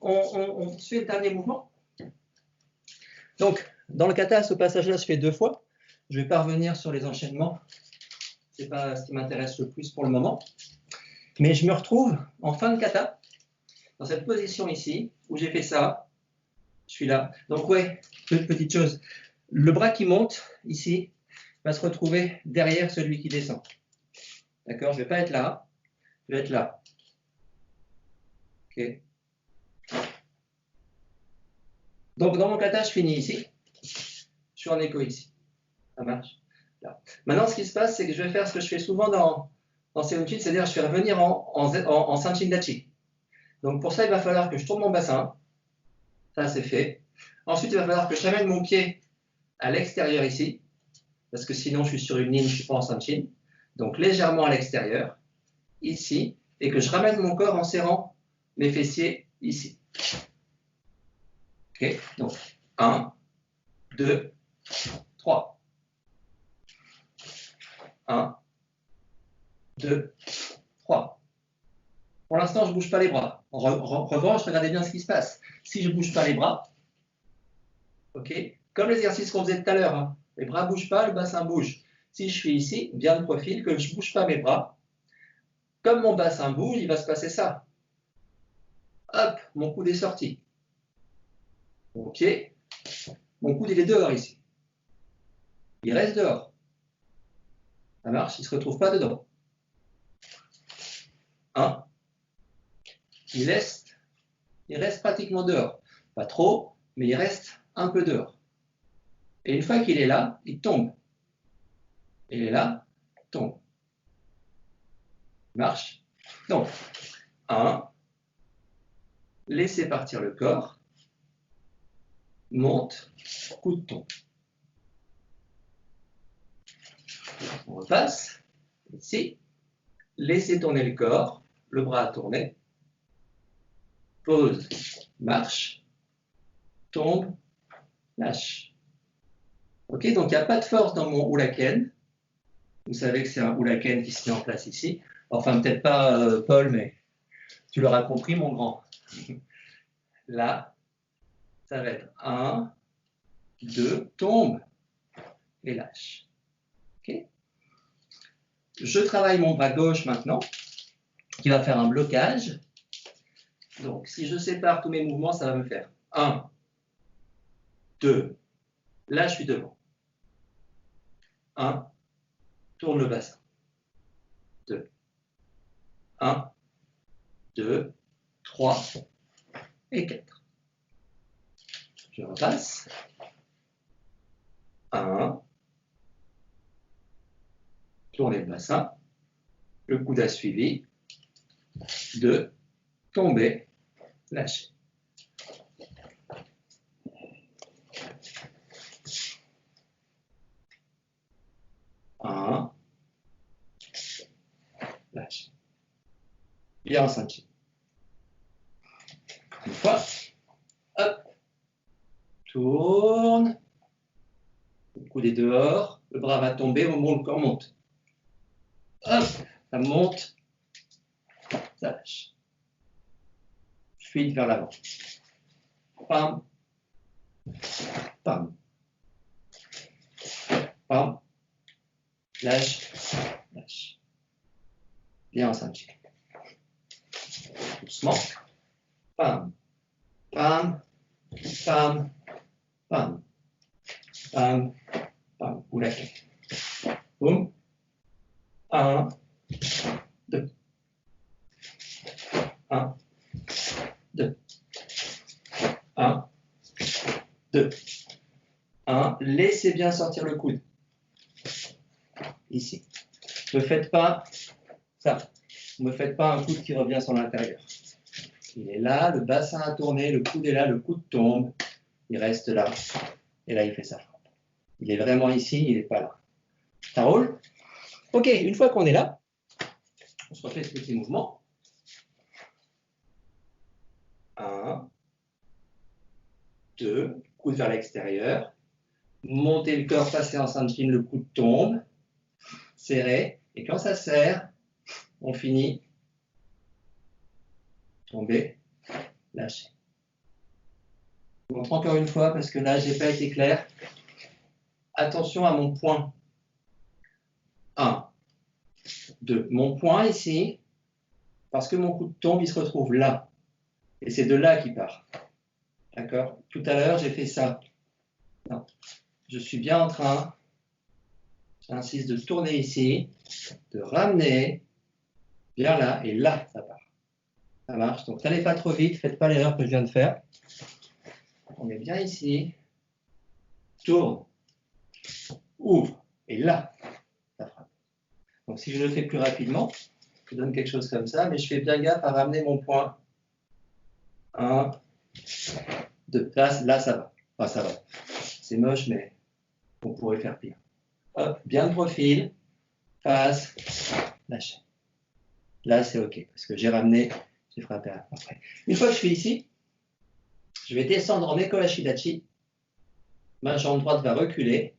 on suit le dernier mouvement. Donc, dans le kata, ce passage-là se fait 2 fois. Je ne vais pas revenir sur les enchaînements. Ce n'est pas ce qui m'intéresse le plus pour le moment. Mais je me retrouve en fin de kata, dans cette position ici, où j'ai fait ça. Je suis là. Donc, ouais, petite chose. Le bras qui monte, ici, va se retrouver derrière celui qui descend. D'accord? Je ne vais pas être là. Je vais être là. OK. Donc, dans mon kata, je finis ici. Je suis en écho ici. Ça marche? Là. Maintenant, ce qui se passe, c'est que je vais faire ce que je fais souvent dans Seonchin, c'est-à-dire je vais revenir en Sanchin Dachi. Donc, pour ça, il va falloir que je tourne mon bassin. Ça, c'est fait. Ensuite, il va falloir que je ramène mon pied à l'extérieur ici, parce que sinon, je suis sur une ligne, je ne suis pas en Sanchin. Donc, légèrement à l'extérieur, ici, et que je ramène mon corps en serrant mes fessiers ici. OK? Donc, 1, 2, 3. 1, 2, 3. Pour l'instant, je ne bouge pas les bras. En revanche, regardez bien ce qui se passe. Si je ne bouge pas les bras, okay, comme l'exercice qu'on faisait tout à l'heure, hein, les bras ne bougent pas, le bassin bouge. Si je suis ici, bien de profil, que je ne bouge pas mes bras, comme mon bassin bouge, il va se passer ça. Hop, mon coude est sorti. Mon pied, mon coude, il est dehors ici. Il reste dehors. Ça marche, il ne se retrouve pas dedans. 1. Il reste pratiquement dehors. Pas trop, mais il reste un peu dehors. Et une fois qu'il est là, il tombe. Il est là, il tombe. Il marche. Donc, 1. Laissez partir le corps. Monte, coude tombe. On repasse. Ici. Laissez tourner le corps. Le bras tourné. Pose, marche, tombe, lâche. Ok, donc il n'y a pas de force dans mon Ulaken. Vous savez que c'est un Ulaken qui se met en place ici. Enfin, peut-être pas Paul, mais tu l'auras compris, mon grand. Là, ça va être 1, 2, tombe et lâche. Ok. Je travaille mon bras gauche maintenant, qui va faire un blocage. Donc, si je sépare tous mes mouvements, ça va me faire 1, 2, là je suis devant. 1, tourne le bassin. 2, 1, 2, 3 et 4. Je repasse. 1, tournez le bassin. Le coude a suivi. 2, tomber, lâcher. Un, lâche. Bien en cinquième. Une fois, hop, tourne. Le coude est dehors, le bras va tomber au moment où le corps monte. Hop, ça monte, ça lâche. Fuite vers l'avant. Pam, pam, pam, lâche, lâche. Bien en cinquième. Doucement. Pam, pam, pam, pam, pam, pam. Ou la clé. Boum. 1, 2. 1, 2. 1, 2. 1. Laissez bien sortir le coude. Ici. Ne faites pas ça. Ne faites pas un coude qui revient sur l'intérieur. Il est là, le bassin a tourné, le coude est là, le coude tombe. Il reste là. Et là, il fait ça. Il est vraiment ici, il n'est pas là. Ça roule? Ok, une fois qu'on est là, on se refait ce petit mouvement. 1, 2, coude vers l'extérieur. Montez le corps, passez en Sanchin, le coude tombe. Serré. Et quand ça serre, on finit. Tomber, lâcher. Je vous montre encore une fois parce que là, je n'ai pas été clair. Attention à mon point. 1, 2. Mon point ici, parce que mon coup de tombe, il se retrouve là. Et c'est de là qu'il part. D'accord? Tout à l'heure, j'ai fait ça. Non. Je suis bien en train, j'insiste, de tourner ici, de ramener bien là, et là, ça part. Ça marche. Donc, n'allez pas trop vite, faites pas l'erreur que je viens de faire. On est bien ici, tourne, ouvre, et là, ça frappe. Donc, si je le fais plus rapidement, je donne quelque chose comme ça, mais je fais bien gaffe à ramener mon point. 1, 2, là, ça va. Enfin, ça va. C'est moche, mais on pourrait faire pire. Hop, bien de profil, passe, lâchez. Là, c'est OK, parce que j'ai ramené, j'ai frappé après. Une fois que je suis ici, je vais descendre en Eko Ashidachi. Ma jambe droite va reculer.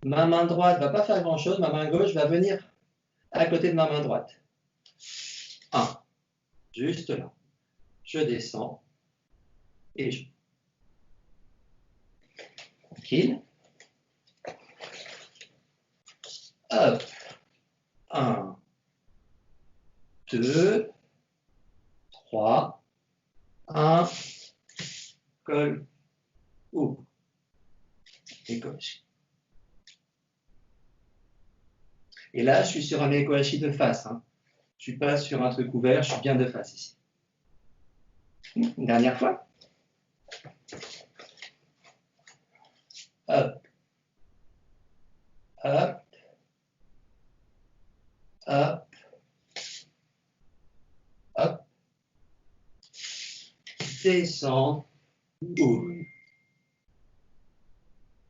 Ma main droite ne va pas faire grand-chose. Ma main gauche va venir à côté de ma main droite. 1, juste là. Je descends et je... Tranquille. Hop. 1, 2, 3, 1, colle, ouvre, et coach. Et là, je suis sur un Mekohashi de face. Hein. Je ne suis pas sur un truc ouvert, je suis bien de face ici. Une dernière fois. Hop. Hop. Hop. Hop. Descends. Ouvre.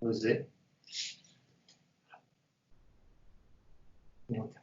Posez. Et on termine.